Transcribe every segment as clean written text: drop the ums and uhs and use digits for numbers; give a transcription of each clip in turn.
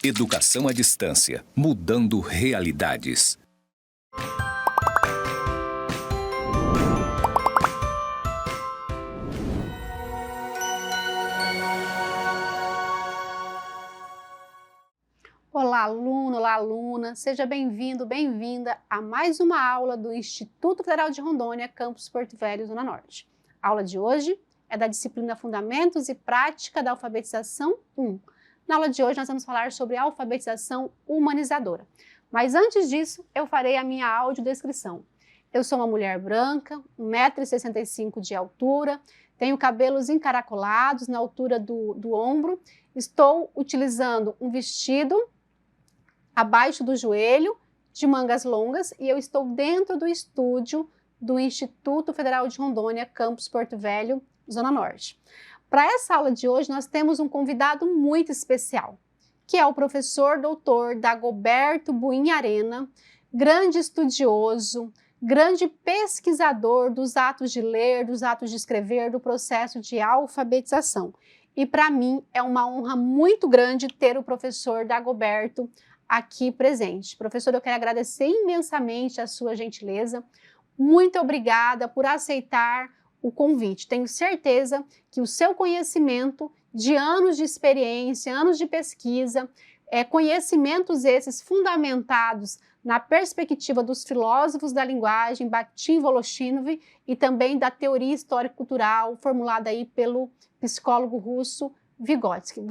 Educação à distância, mudando realidades. Olá, aluno, olá, aluna, seja bem-vindo, bem-vinda a mais uma aula do Instituto Federal de Rondônia, Campus Porto Velho, Zona Norte. A aula de hoje é da disciplina Fundamentos e Prática da Alfabetização 1. Na aula de hoje nós vamos falar sobre alfabetização humanizadora. Mas antes disso, eu farei a minha audiodescrição. Eu sou uma mulher branca, 1,65 m de altura, tenho cabelos encaracolados na altura do ombro, estou utilizando um vestido abaixo do joelho, de mangas longas, e eu estou dentro do estúdio do Instituto Federal de Rondônia, Campus Porto Velho, Zona Norte. Para essa aula de hoje, nós temos um convidado muito especial, que é o professor doutor Dagoberto Buin Arena, grande estudioso, grande pesquisador dos atos de ler, dos atos de escrever, do processo de alfabetização. E para mim é uma honra muito grande ter o professor Dagoberto aqui presente. Professor, eu quero agradecer imensamente a sua gentileza. Muito obrigada por aceitar o convite. Tenho certeza que o seu conhecimento de anos de experiência, anos de pesquisa, conhecimentos esses fundamentados na perspectiva dos filósofos da linguagem, Bakhtin, Voloshinov, e também da teoria histórico-cultural formulada aí pelo psicólogo russo Vygotsky.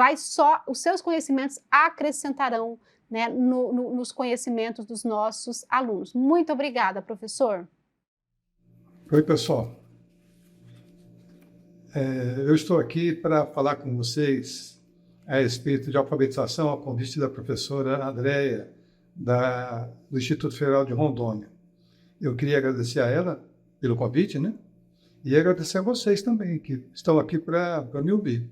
Os seus conhecimentos acrescentarão, né, nos conhecimentos dos nossos alunos. Muito obrigada, professor. Oi, pessoal. Eu estou aqui para falar com vocês a respeito de alfabetização a convite da professora Andréia, do Instituto Federal de Rondônia. Eu queria agradecer a ela pelo convite, né? E agradecer a vocês também, que estão aqui para me ouvir.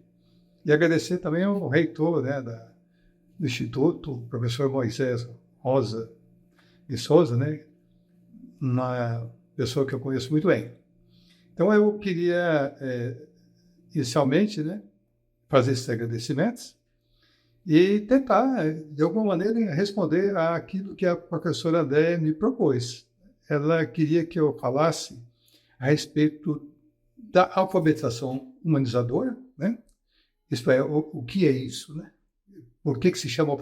E agradecer também ao reitor, né, do Instituto, o professor Moisés Rosa de Souza, né? Uma pessoa que eu conheço muito bem. Então, eu queria, inicialmente, né, fazer esses agradecimentos e tentar, de alguma maneira, responder àquilo que a professora Andréia me propôs. Ela queria que eu falasse a respeito da alfabetização humanizadora, né? Isto é, o que é isso, né? Por que se chama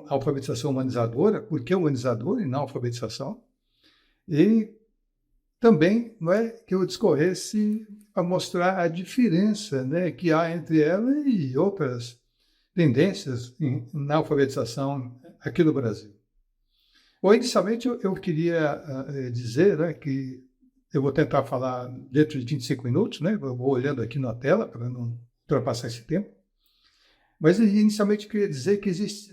alfabetização humanizadora? Por que humanizadora e não alfabetização? E também não é que eu discorresse a mostrar a diferença, né, que há entre ela e outras tendências na alfabetização aqui no Brasil. Bom, inicialmente eu queria dizer, né, que eu vou tentar falar dentro de 25 minutos, né, eu vou olhando aqui na tela para não ultrapassar esse tempo. Mas inicialmente eu queria dizer que existe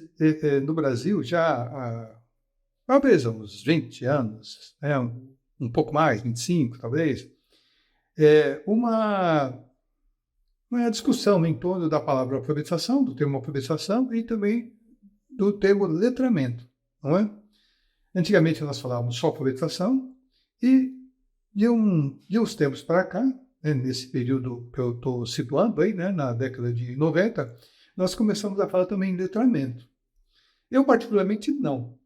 no Brasil já talvez há uns 20 anos, né, um pouco mais, 25 talvez, uma discussão em torno da palavra alfabetização, do termo alfabetização e também do termo letramento, não é? Antigamente nós falávamos só alfabetização e de uns tempos para cá, né, nesse período que eu estou situando aí, né, na década de 90, nós começamos a falar também em letramento. Eu particularmente não,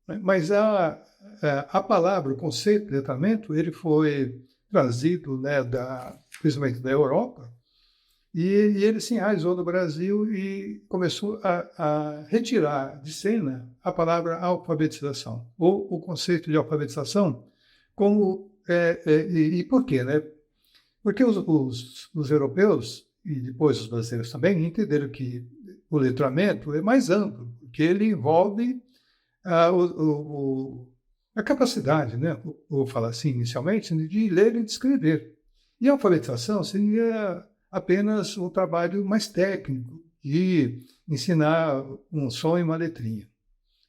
né, mas a palavra, o conceito de letramento, ele foi trazido, né, principalmente da Europa, e ele se enraizou no Brasil e começou a retirar de cena a palavra alfabetização, ou o conceito de alfabetização, como, e por quê, né? Porque os europeus, e depois os brasileiros também, entenderam que o letramento é mais amplo, porque ele envolve a capacidade, né, vou falar assim inicialmente, de ler e de escrever. E a alfabetização seria apenas um trabalho mais técnico, de ensinar um som e uma letrinha.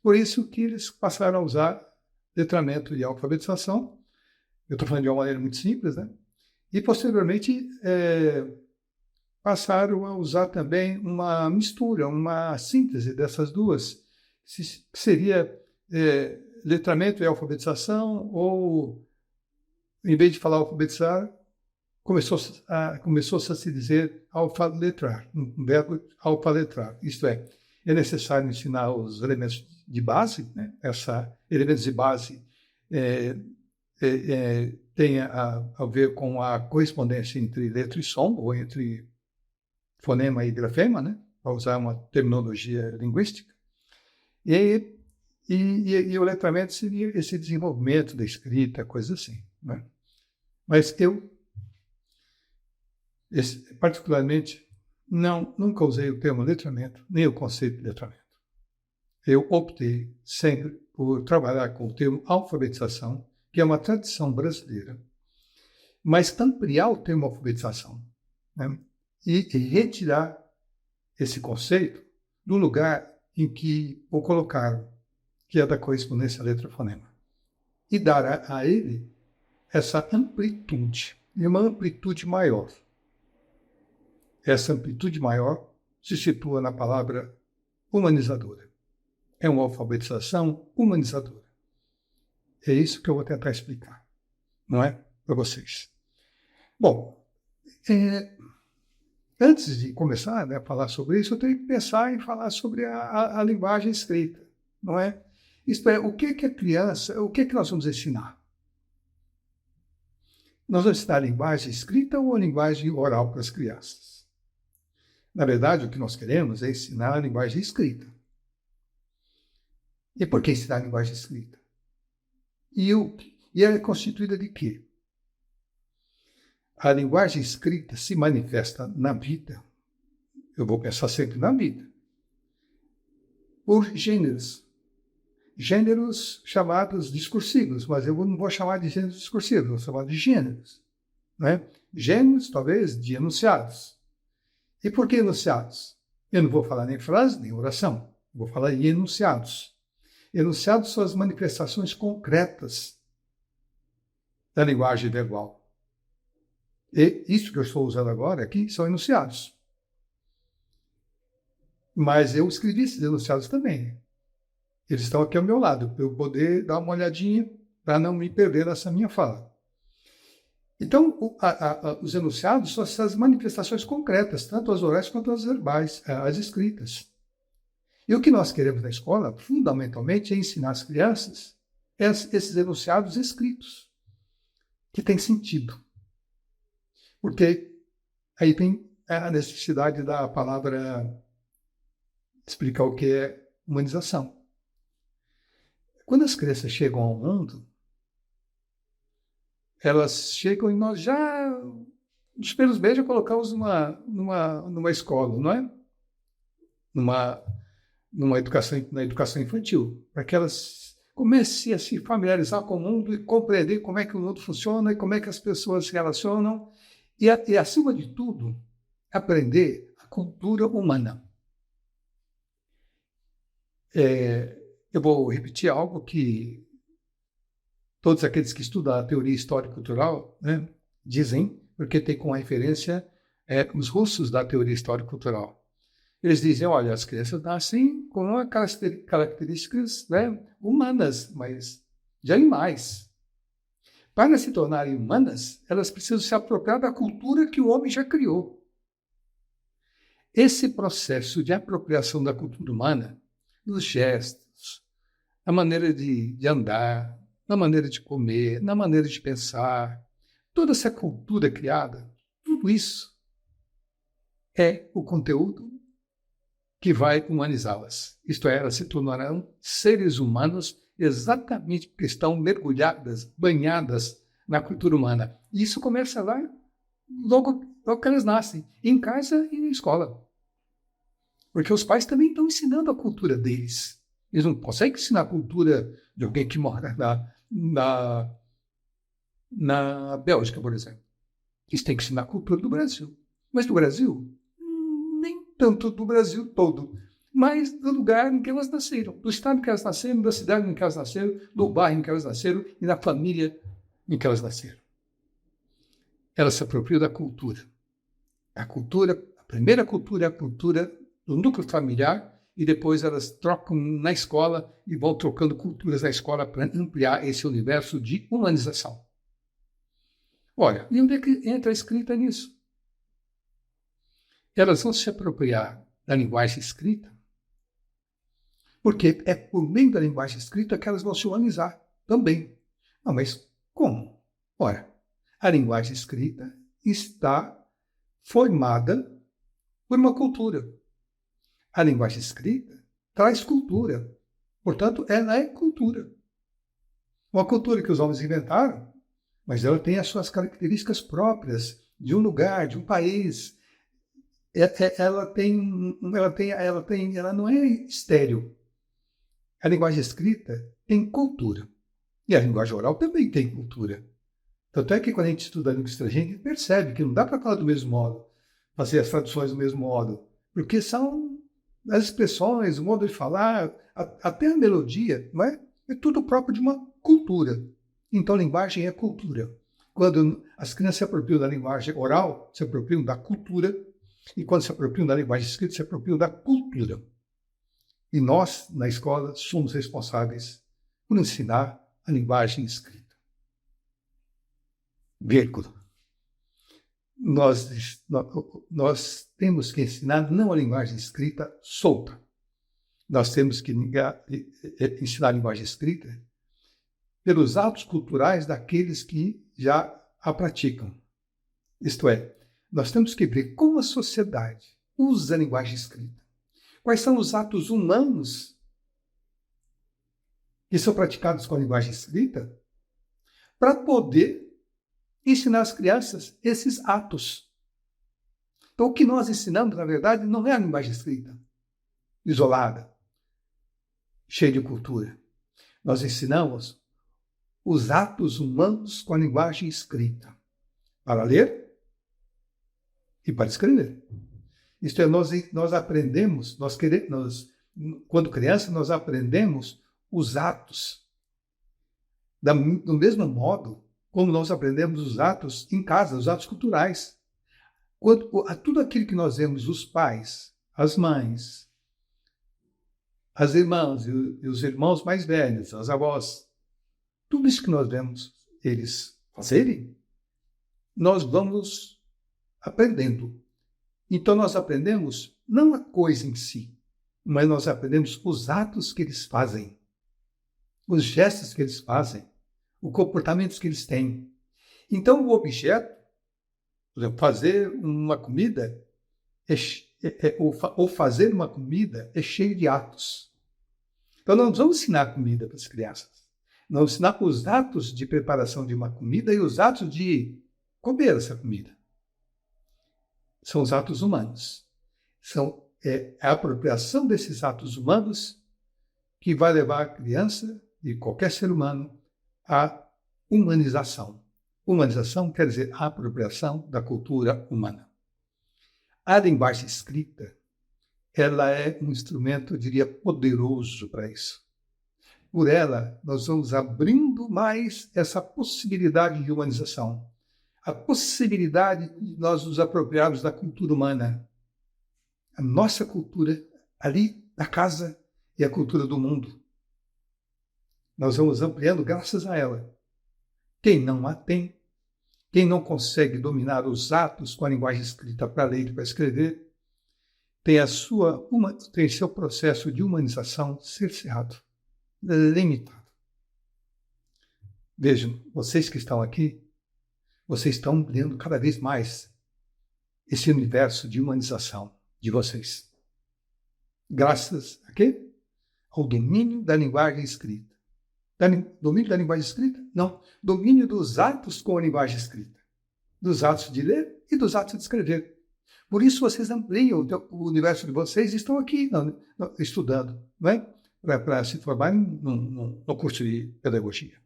Por isso que eles passaram a usar letramento e alfabetização. Eu estou falando de uma maneira muito simples, né? E, posteriormente, passaram a usar também uma mistura, uma síntese dessas duas, que seria letramento e alfabetização, ou, em vez de falar alfabetizar, começou-se a se dizer alfaletrar, um verbo alfaletrar. Isto é, é necessário ensinar os elementos de base, né? Elementos de base tem a ver com a correspondência entre letra e som, ou entre fonema e grafema, né? Para usar uma terminologia linguística. E o letramento seria esse desenvolvimento da escrita, coisa assim, né? Mas eu, particularmente, nunca usei o termo letramento, nem o conceito de letramento. Eu optei sempre por trabalhar com o termo alfabetização, que é uma tradição brasileira, mas ampliar o termo alfabetização, né? E retirar esse conceito do lugar em que o colocaram, que é da correspondência letra-fonema, e dar a ele essa amplitude, e uma amplitude maior. Essa amplitude maior se situa na palavra humanizadora. É uma alfabetização humanizadora. É isso que eu vou tentar explicar, não é? Para vocês. Bom, antes de começar, né, a falar sobre isso, eu tenho que pensar em falar sobre a linguagem escrita, não é? Isto é, o que a criança, o que nós vamos ensinar? Nós vamos ensinar a linguagem escrita ou a linguagem oral para as crianças? Na verdade, o que nós queremos é ensinar a linguagem escrita. E por que ensinar a linguagem escrita? E ela é constituída de quê? A linguagem escrita se manifesta na vida, eu vou pensar sempre na vida, por gêneros. Gêneros chamados discursivos, mas eu não vou chamar de gêneros discursivos, vou chamar de gêneros, né? Gêneros, talvez, de enunciados. E por que enunciados? Eu não vou falar nem frase, nem oração. Vou falar em enunciados. Enunciados são as manifestações concretas da linguagem verbal. E isso que eu estou usando agora aqui são enunciados. Mas eu escrevi esses enunciados também. Eles estão aqui ao meu lado, para eu poder dar uma olhadinha, para não me perder nessa minha fala. Então, os enunciados são essas manifestações concretas, tanto as orais quanto as verbais, as escritas. E o que nós queremos na escola, fundamentalmente, é ensinar as crianças esses enunciados escritos, que têm sentido. Porque aí tem a necessidade da palavra explicar o que é humanização. Quando as crianças chegam ao mundo, elas chegam e nós já, dos pelos beijos, colocamos numa escola, não é? Na educação infantil, para que elas comecem a se familiarizar com o mundo e compreender como é que o mundo funciona e como é que as pessoas se relacionam e acima de tudo, aprender a cultura humana. Eu vou repetir algo que todos aqueles que estudam a teoria histórico-cultural, né, dizem, porque tem como referência os russos da teoria histórico-cultural. Eles dizem, olha, as crianças nascem com características, né, humanas, mas de animais. Para se tornarem humanas, elas precisam se apropriar da cultura que o homem já criou. Esse processo de apropriação da cultura humana, dos gestos, na maneira de andar, na maneira de comer, na maneira de pensar, toda essa cultura criada, tudo isso é o conteúdo que vai humanizá-las. Isto é, elas se tornarão seres humanos exatamente porque estão mergulhadas, banhadas na cultura humana. E isso começa lá, logo que elas nascem, em casa e na escola. Porque os pais também estão ensinando a cultura deles. Eles não conseguem ensinar a cultura de alguém que mora na Bélgica, por exemplo. Eles têm que ensinar a cultura do Brasil. Mas do Brasil, nem tanto do Brasil todo, mas do lugar em que elas nasceram, do estado em que elas nasceram, da cidade em que elas nasceram, do bairro em que elas nasceram e da família em que elas nasceram. Elas se apropriam da cultura. A primeira cultura é a cultura do núcleo familiar e depois elas trocam na escola e vão trocando culturas na escola para ampliar esse universo de humanização. Olha, e onde é que entra a escrita nisso? Elas vão se apropriar da linguagem escrita Porque é por meio da linguagem escrita que elas vão se humanizar também. Não, mas como? Ora, a linguagem escrita está formada por uma cultura. A linguagem escrita traz cultura. Portanto, ela é cultura. Uma cultura que os homens inventaram, mas ela tem as suas características próprias de um lugar, de um país. Ela não é estéril. A linguagem escrita tem cultura. E a linguagem oral também tem cultura. Tanto é que quando a gente estuda a língua estrangeira, a gente percebe que não dá para falar do mesmo modo, fazer as traduções do mesmo modo, porque são as expressões, o modo de falar, até a melodia, não é? É tudo próprio de uma cultura. Então, linguagem é cultura. Quando as crianças se apropriam da linguagem oral, se apropriam da cultura, e quando se apropriam da linguagem escrita, se apropriam da cultura. E nós, na escola, somos responsáveis por ensinar a linguagem escrita. Vírgula. Nós temos que ensinar não a linguagem escrita solta. Nós temos que ensinar a linguagem escrita pelos atos culturais daqueles que já a praticam. Isto é, nós temos que ver como a sociedade usa a linguagem escrita. Quais são os atos humanos que são praticados com a linguagem escrita para poder ensinar às crianças esses atos. Então, o que nós ensinamos, na verdade, não é a linguagem escrita, isolada, cheia de cultura. Nós ensinamos os atos humanos com a linguagem escrita, para ler e para escrever. Isto é, nós aprendemos, quando criança, nós aprendemos os atos do mesmo modo como nós aprendemos os atos em casa, os atos culturais. Tudo aquilo que nós vemos os pais, as mães, as irmãs e os irmãos mais velhos, as avós, tudo isso que nós vemos eles fazerem, nós vamos aprendendo. Então nós aprendemos não a coisa em si, mas nós aprendemos os atos que eles fazem, os gestos que eles fazem, os comportamentos que eles têm. Então, o objeto, por exemplo, fazer uma comida, ou fazer uma comida é cheio de atos. Então, nós vamos ensinar comida para as crianças. Nós vamos ensinar os atos de preparação de uma comida e os atos de comer essa comida. São os atos humanos. É a apropriação desses atos humanos que vai levar a criança e qualquer ser humano a humanização. Humanização quer dizer a apropriação da cultura humana. A linguagem escrita, ela é um instrumento, eu diria, poderoso para isso. Por ela, nós vamos abrindo mais essa possibilidade de humanização, a possibilidade de nós nos apropriarmos da cultura humana, a nossa cultura ali da casa e a cultura do mundo. Nós vamos ampliando graças a ela. Quem não a tem, quem não consegue dominar os atos com a linguagem escrita para ler e para escrever, tem seu processo de humanização cerceado, limitado. Vejam, vocês que estão aqui, vocês estão ampliando cada vez mais esse universo de humanização de vocês. Graças a quê? Ao domínio da linguagem escrita. Domínio da linguagem escrita? Não. Domínio dos atos com a linguagem escrita. Dos atos de ler e dos atos de escrever. Por isso vocês ampliam o universo de vocês e estão aqui estudando, não é? Para se formar no curso de pedagogia.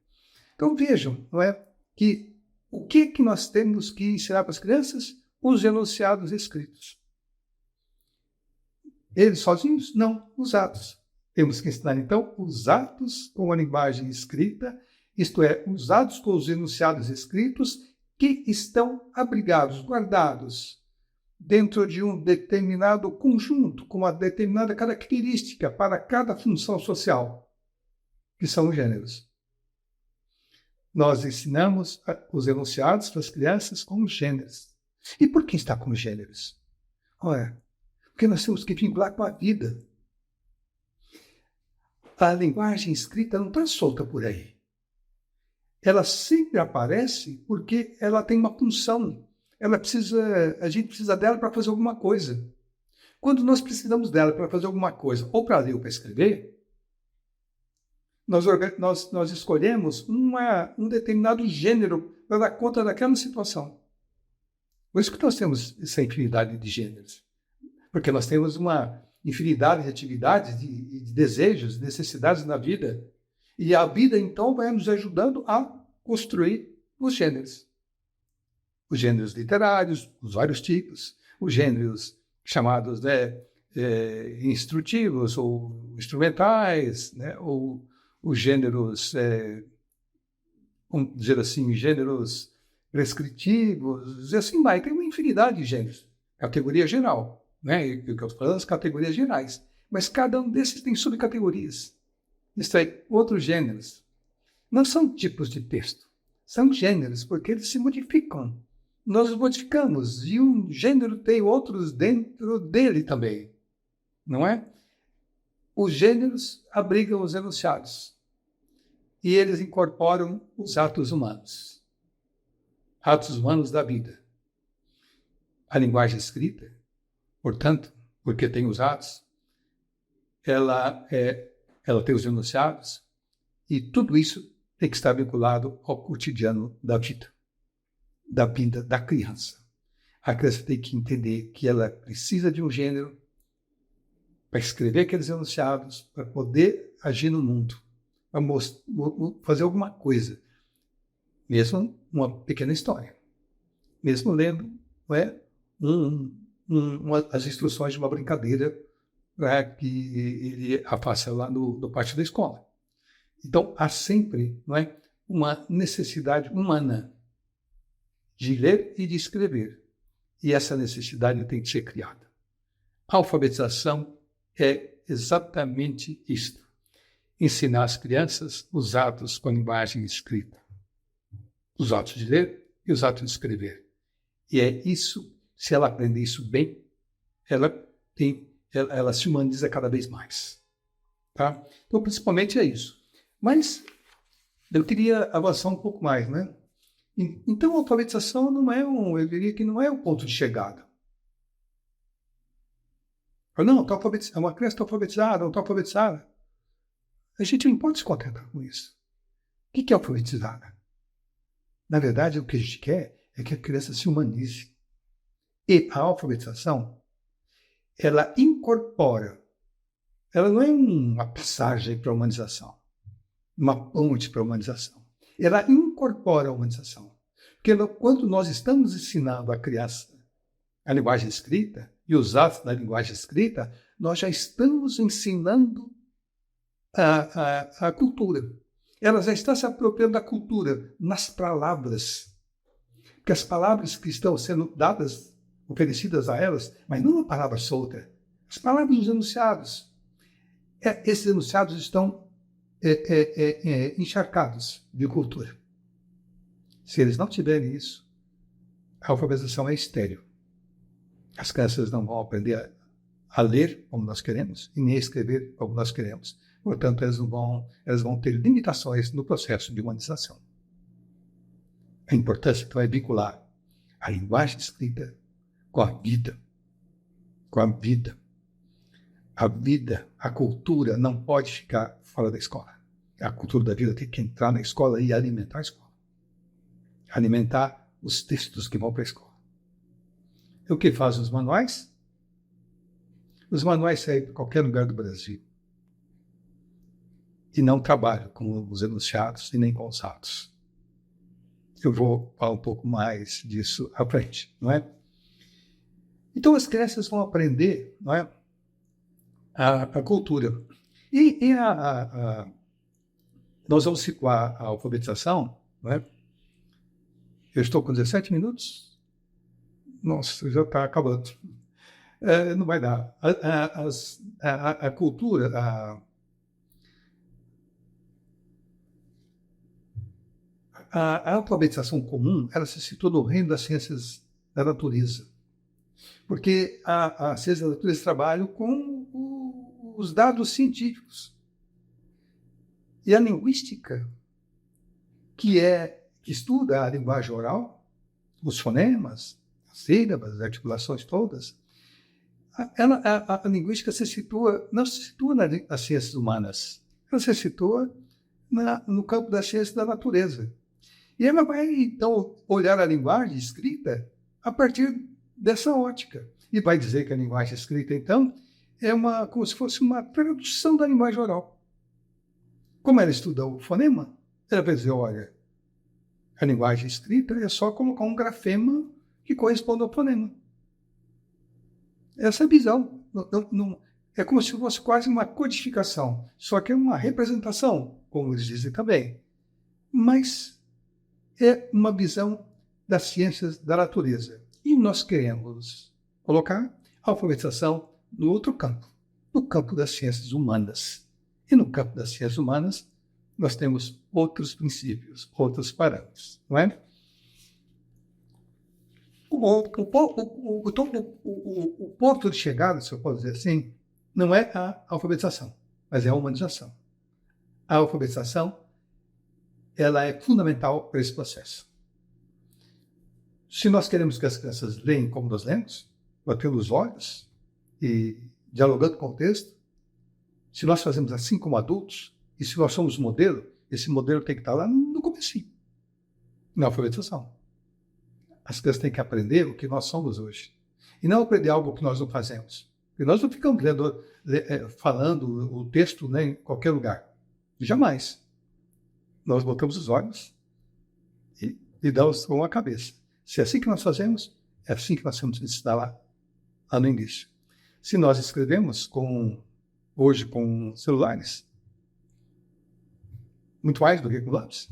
Então vejam, não é? Que o que nós temos que ensinar para as crianças? Os enunciados escritos. Eles sozinhos? Não, os atos. Temos que ensinar, então, os atos com a linguagem escrita, isto é, os atos com os enunciados escritos que estão abrigados, guardados, dentro de um determinado conjunto, com uma determinada característica para cada função social, que são os gêneros. Nós ensinamos os enunciados para as crianças com os gêneros. E por que está com os gêneros? Olha, porque nós temos que vincular com a vida. a linguagem escrita não está solta por aí. Ela sempre aparece porque ela tem uma função. A gente precisa dela para fazer alguma coisa. Quando nós precisamos dela para fazer alguma coisa, ou para ler ou para escrever, nós escolhemos um determinado gênero para dar conta daquela situação. Por isso que nós temos essa infinidade de gêneros. Porque nós temos uma infinidade de atividades, de desejos, de necessidades na vida. E a vida, então, vai nos ajudando a construir os gêneros. Os gêneros literários, os vários tipos, os gêneros chamados instrutivos ou instrumentais, né? Ou os gêneros, vamos dizer assim, gêneros prescritivos, e assim vai. Tem uma infinidade de gêneros. Categoria geral, né? E o que eu estou falando, as categorias gerais. Mas cada um desses tem subcategorias. Isso aí, outros gêneros. Não são tipos de texto, são gêneros, porque eles se modificam. Nós os modificamos, e um gênero tem outros dentro dele também, não é? Os gêneros abrigam os enunciados, e eles incorporam os atos humanos da vida. A linguagem escrita, portanto, porque tem os atos, ela tem os enunciados, e tudo isso tem que estar vinculado ao cotidiano da vida da criança. A criança tem que entender que ela precisa de um gênero para escrever aqueles enunciados, para poder agir no mundo, para fazer alguma coisa, mesmo uma pequena história, mesmo lendo as instruções de uma brincadeira para que ele a faça lá no pátio da escola. Então, há sempre uma necessidade humana de ler e de escrever. E essa necessidade tem que ser criada. A alfabetização é exatamente isto. Ensinar às crianças os atos com a linguagem escrita. Os atos de ler e os atos de escrever. E é isso, se ela aprender isso bem, ela se humaniza cada vez mais. Tá? Então, principalmente é isso. Mas eu queria avançar um pouco mais, né? Então, a alfabetização eu diria que não é o ponto de chegada. Não, uma criança está alfabetizada, não está alfabetizada. A gente não pode se contentar com isso. O que é alfabetizada? Na verdade, o que a gente quer é que a criança se humanize. E a alfabetização, ela incorpora, ela não é uma passagem para a humanização, uma ponte para a humanização. Ela incorpora a humanização. Porque quando nós estamos ensinando a criança a linguagem escrita e os atos da linguagem escrita, nós já estamos ensinando a cultura. Ela já está se apropriando da cultura nas palavras. Porque as palavras que estão sendo dadas, oferecidas a elas, mas não uma palavra solta, as palavras dos enunciados. Esses enunciados estão encharcados de cultura. Se eles não tiverem isso, a alfabetização é estéril. As crianças não vão aprender a ler como nós queremos e nem a escrever como nós queremos. Portanto, elas vão ter limitações no processo de humanização. A importância, então, é vincular a linguagem escrita com a vida. Com a vida. A vida, a cultura não pode ficar fora da escola. A cultura da vida tem que entrar na escola e alimentar a escola. Alimentar os textos que vão para a escola. E o que fazem os manuais? Os manuais saem para qualquer lugar do Brasil. E não trabalham com os enunciados e nem com os atos. Eu vou falar um pouco mais disso à frente, não é? Então as crianças vão aprender, não é, a cultura. Nós vamos situar a alfabetização, não é? Eu estou com 17 minutos? Nossa, já está acabando. Não vai dar. A cultura, a alfabetização comum, ela se situa no reino das ciências da natureza. Porque as ciências da natureza trabalham com os dados científicos. E a linguística, que estuda a linguagem oral, os fonemas, as sílabas, as articulações todas, a linguística não se situa nas ciências humanas, ela se situa no campo da ciência da natureza. E ela vai, então, olhar a linguagem escrita a partir dessa ótica. E vai dizer que a linguagem escrita, então, é como se fosse uma tradução da linguagem oral. Como ela estuda o fonema, ela vai dizer, olha, a linguagem escrita é só colocar um grafema que corresponde ao fonema. Essa é a visão. É como se fosse quase uma codificação, só que é uma representação, como eles dizem também. Mas é uma visão das ciências da natureza. E nós queremos colocar a alfabetização no outro campo, no campo das ciências humanas. E no campo das ciências humanas, nós temos outros princípios, outros parâmetros, não é? O ponto de chegada, se eu posso dizer assim, não é a alfabetização, mas é a humanização. A alfabetização, ela é fundamental para esse processo. Se nós queremos que as crianças leem como nós lemos, batendo os olhos e dialogando com o texto, se nós fazemos assim como adultos, e se nós somos modelo, esse modelo tem que estar lá no comecinho, na alfabetização. As crianças têm que aprender o que nós somos hoje. E não aprender algo que nós não fazemos. Porque nós não ficamos falando o texto, né, em qualquer lugar. Jamais. Nós botamos os olhos e damos com a cabeça. Se é assim que nós fazemos, é assim que nós temos que ensinar lá no início. Se nós escrevemos hoje com celulares, muito mais do que com lápis,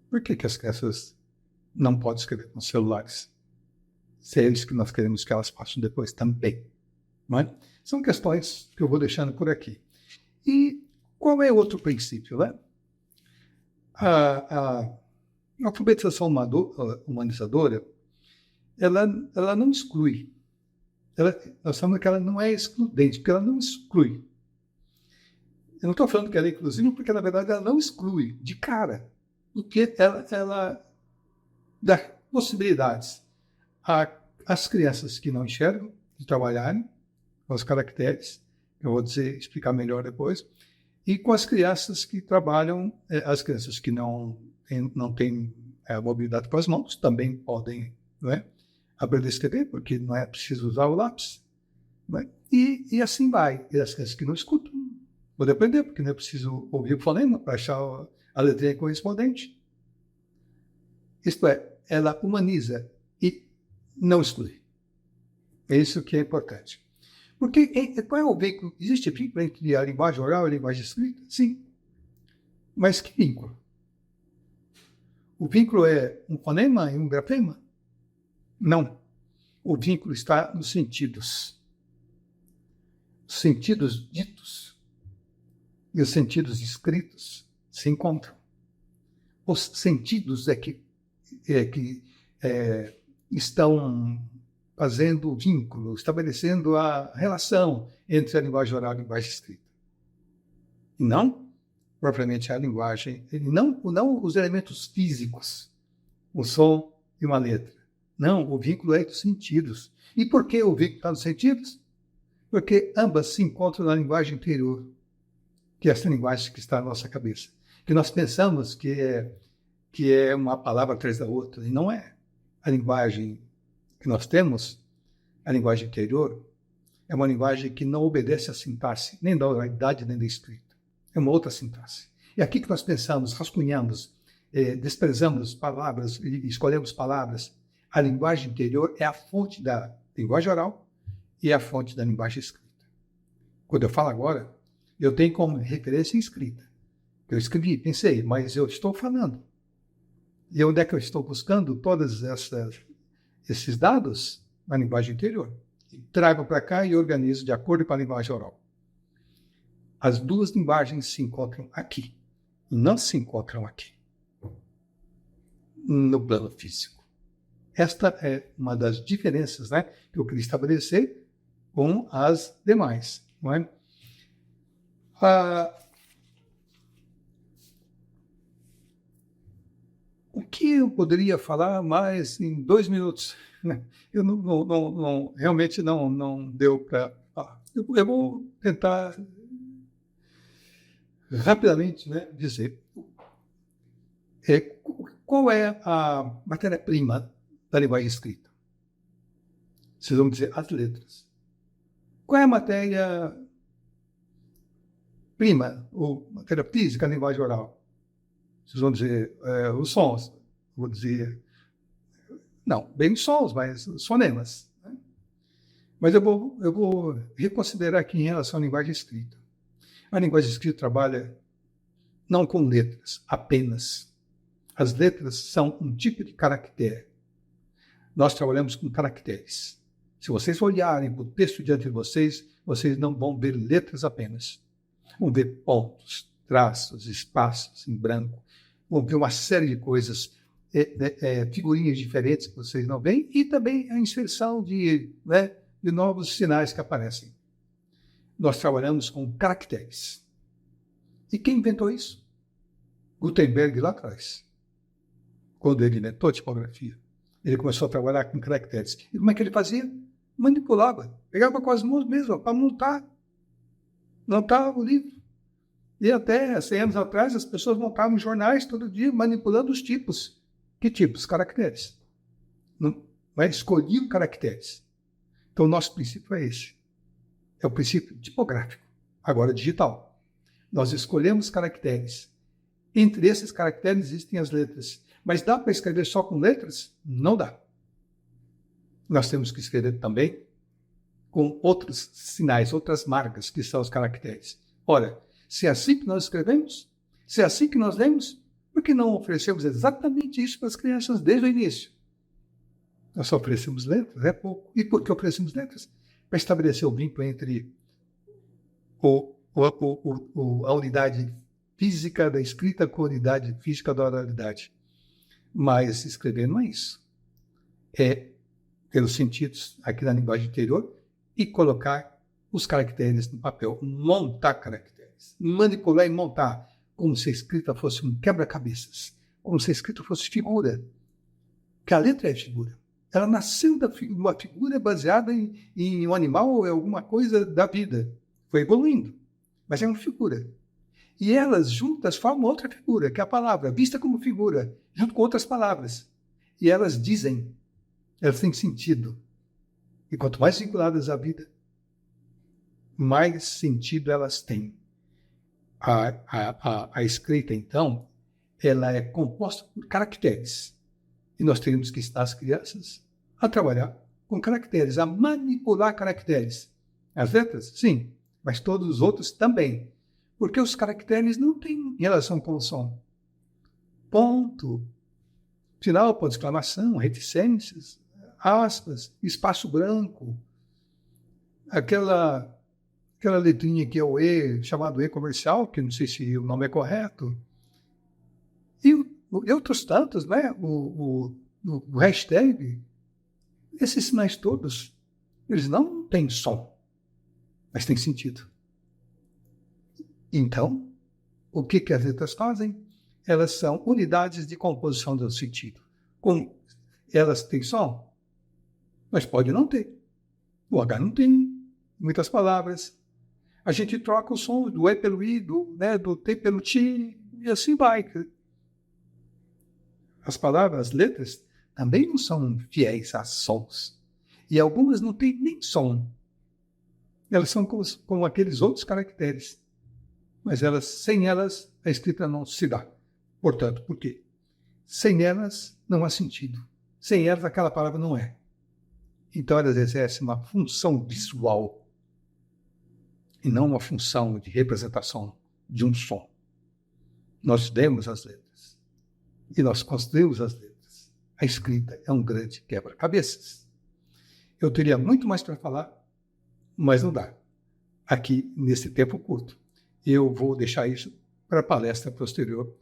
por que as crianças não podem escrever com celulares? Se é isso que nós queremos que elas façam depois também. Não é? São questões que eu vou deixando por aqui. E qual é outro princípio, né? A alfabetização humanizadora, ela não exclui. Nós falamos que ela não é excludente, porque ela não exclui. Eu não estou falando que ela é inclusiva, porque, na verdade, ela não exclui de cara. Porque ela dá possibilidades às crianças que não enxergam de trabalharem com os caracteres, eu vou explicar melhor depois, e com as crianças que trabalham, as crianças que não têm mobilidade com as mãos, também podem, não é, aprender a escrever, porque não é preciso usar o lápis. Não é? E assim vai. E as crianças que não escutam podem aprender, porque não é preciso ouvir o fonema para achar a letrinha correspondente. Isto é, ela humaniza e não exclui. É isso que é importante. Porque qual é o vínculo? Existe vínculo entre a linguagem oral e a linguagem escrita? Sim. Mas que vínculo? O vínculo é um fonema e um grafema? Não. O vínculo está nos sentidos. Os sentidos ditos e os sentidos escritos se encontram. Os sentidos é que estão fazendo o vínculo, estabelecendo a relação entre a linguagem oral e a linguagem escrita. E não propriamente a linguagem, não os elementos físicos, o som e uma letra. Não, o vínculo é dos sentidos. E por que o vínculo está nos sentidos? Porque ambas se encontram na linguagem interior, que é essa linguagem que está na nossa cabeça. Que nós pensamos que é uma palavra atrás da outra, e não é. A linguagem que nós temos, a linguagem interior, é uma linguagem que não obedece à sintaxe, nem da oralidade, nem da escrita. É uma outra sintaxe. É aqui que nós pensamos, rascunhamos, desprezamos palavras, escolhemos palavras. A linguagem interior é a fonte da linguagem oral e é a fonte da linguagem escrita. Quando eu falo agora, eu tenho como referência escrita. Eu escrevi, pensei, mas eu estou falando. E onde é que eu estou buscando todos esses dados? Na linguagem interior. E trago para cá e organizo de acordo com a linguagem oral. As duas linguagens se encontram aqui. E não se encontram aqui. No plano físico. Esta é uma das diferenças, né, que eu queria estabelecer com as demais. Não é? que eu poderia falar mais em 2 minutos? Eu realmente não deu para falar. Eu vou tentar rapidamente, né, dizer qual é a matéria-prima da linguagem escrita. Vocês vão dizer as letras. Qual é a matéria-prima, ou matéria física da linguagem oral? Vocês vão dizer os sons. Vou dizer, não, bem os sons, mas os fonemas. Né? Mas eu vou reconsiderar aqui em relação à linguagem escrita. A linguagem escrita trabalha não com letras, apenas. As letras são um tipo de caractere. Nós trabalhamos com caracteres. Se vocês olharem para o texto diante de vocês, vocês não vão ver letras apenas. Vão ver pontos, traços, espaços em branco. Vão ver uma série de coisas, figurinhas diferentes que vocês não veem, e também a inserção de novos sinais que aparecem. Nós trabalhamos com caracteres. E quem inventou isso? Gutenberg lá atrás. Quando ele inventou a tipografia, ele começou a trabalhar com caracteres. E como é que ele fazia? Manipulava. Pegava com as mãos mesmo, para montar o livro. E até 100 anos atrás, as pessoas montavam jornais todo dia, manipulando os tipos. Que tipos? Caracteres. Não escolhiam caracteres. Então, o nosso princípio é esse. É o princípio tipográfico, agora digital. Nós escolhemos caracteres. Entre esses caracteres existem as letras. Mas dá para escrever só com letras? Não dá. Nós temos que escrever também com outros sinais, outras marcas, que são os caracteres. Ora, se é assim que nós escrevemos, se é assim que nós lemos, por que não oferecemos exatamente isso para as crianças desde o início? Nós só oferecemos letras, é pouco. E por que oferecemos letras? Para estabelecer o vínculo entre a unidade física da escrita com a unidade física da oralidade. Mas escrever não é isso. É, pelos sentidos aqui na linguagem interior, e colocar os caracteres no papel. Montar caracteres. Manipular e montar. Como se a escrita fosse um quebra-cabeças. Como se a escrita fosse figura. Porque a letra é figura. Ela nasceu de uma figura baseada em um animal ou em alguma coisa da vida. Foi evoluindo. Mas é uma figura. E elas juntas formam outra figura, que é a palavra, vista como figura, junto com outras palavras. E elas dizem, elas têm sentido. E quanto mais vinculadas à vida, mais sentido elas têm. A escrita, então, ela é composta por caracteres. E nós temos que ensinar as crianças a trabalhar com caracteres, a manipular caracteres. As letras, sim, mas todos os outros também. Porque os caracteres não têm relação com o som. Ponto, final, ponto de exclamação, reticências, aspas, espaço branco, aquela letrinha que é o E, chamado E comercial, que não sei se o nome é correto, e outros tantos, né? O hashtag, esses sinais todos, eles não têm som, mas têm sentido. Então, o que as letras fazem? Elas são unidades de composição do sentido. Elas têm som, mas pode não ter. O H não tem, muitas palavras. A gente troca o som do E pelo I, do T pelo T, e assim vai. As palavras, as letras, também não são fiéis a sons. E algumas não têm nem som. Elas são como aqueles outros caracteres. Mas sem elas, a escrita não se dá. Portanto, por quê? Sem elas, não há sentido. Sem elas, aquela palavra não é. Então, elas exercem uma função visual e não uma função de representação de um som. Nós lemos as letras e nós construímos as letras. A escrita é um grande quebra-cabeças. Eu teria muito mais para falar, mas não dá. Aqui, nesse tempo curto. Eu vou deixar isso para a palestra posterior,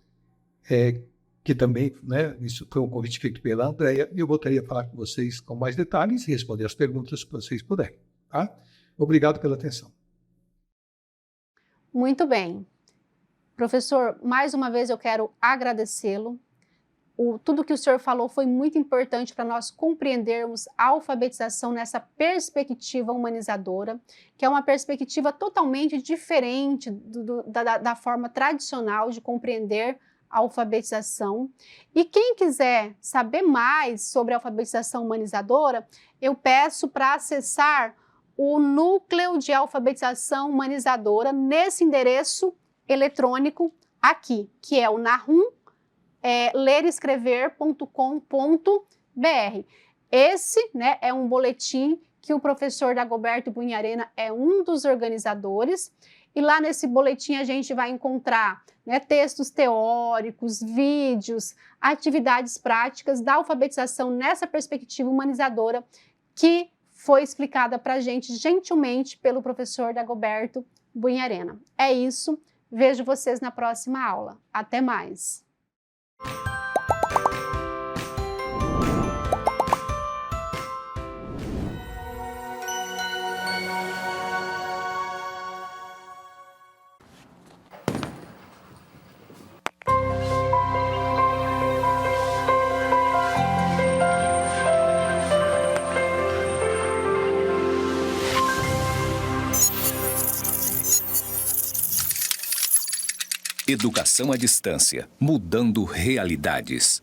que também, né, isso foi um convite feito pela Andréia, e eu voltaria a falar com vocês com mais detalhes e responder as perguntas que vocês puderem. Tá? Obrigado pela atenção. Muito bem. Professor, mais uma vez eu quero agradecê-lo. tudo que o senhor falou foi muito importante para nós compreendermos a alfabetização nessa perspectiva humanizadora, que é uma perspectiva totalmente diferente da forma tradicional de compreender a alfabetização. E quem quiser saber mais sobre a alfabetização humanizadora, eu peço para acessar o Núcleo de Alfabetização Humanizadora nesse endereço eletrônico aqui, que é o Nahum, lerescrever.com.br. Esse, né, é um boletim que o professor Dagoberto Bunharena é um dos organizadores, e lá nesse boletim a gente vai encontrar, né, textos teóricos, vídeos, atividades práticas da alfabetização nessa perspectiva humanizadora que foi explicada para a gente gentilmente pelo professor Dagoberto Bunharena. É isso, vejo vocês na próxima aula. Até mais! Educação à distância, mudando realidades.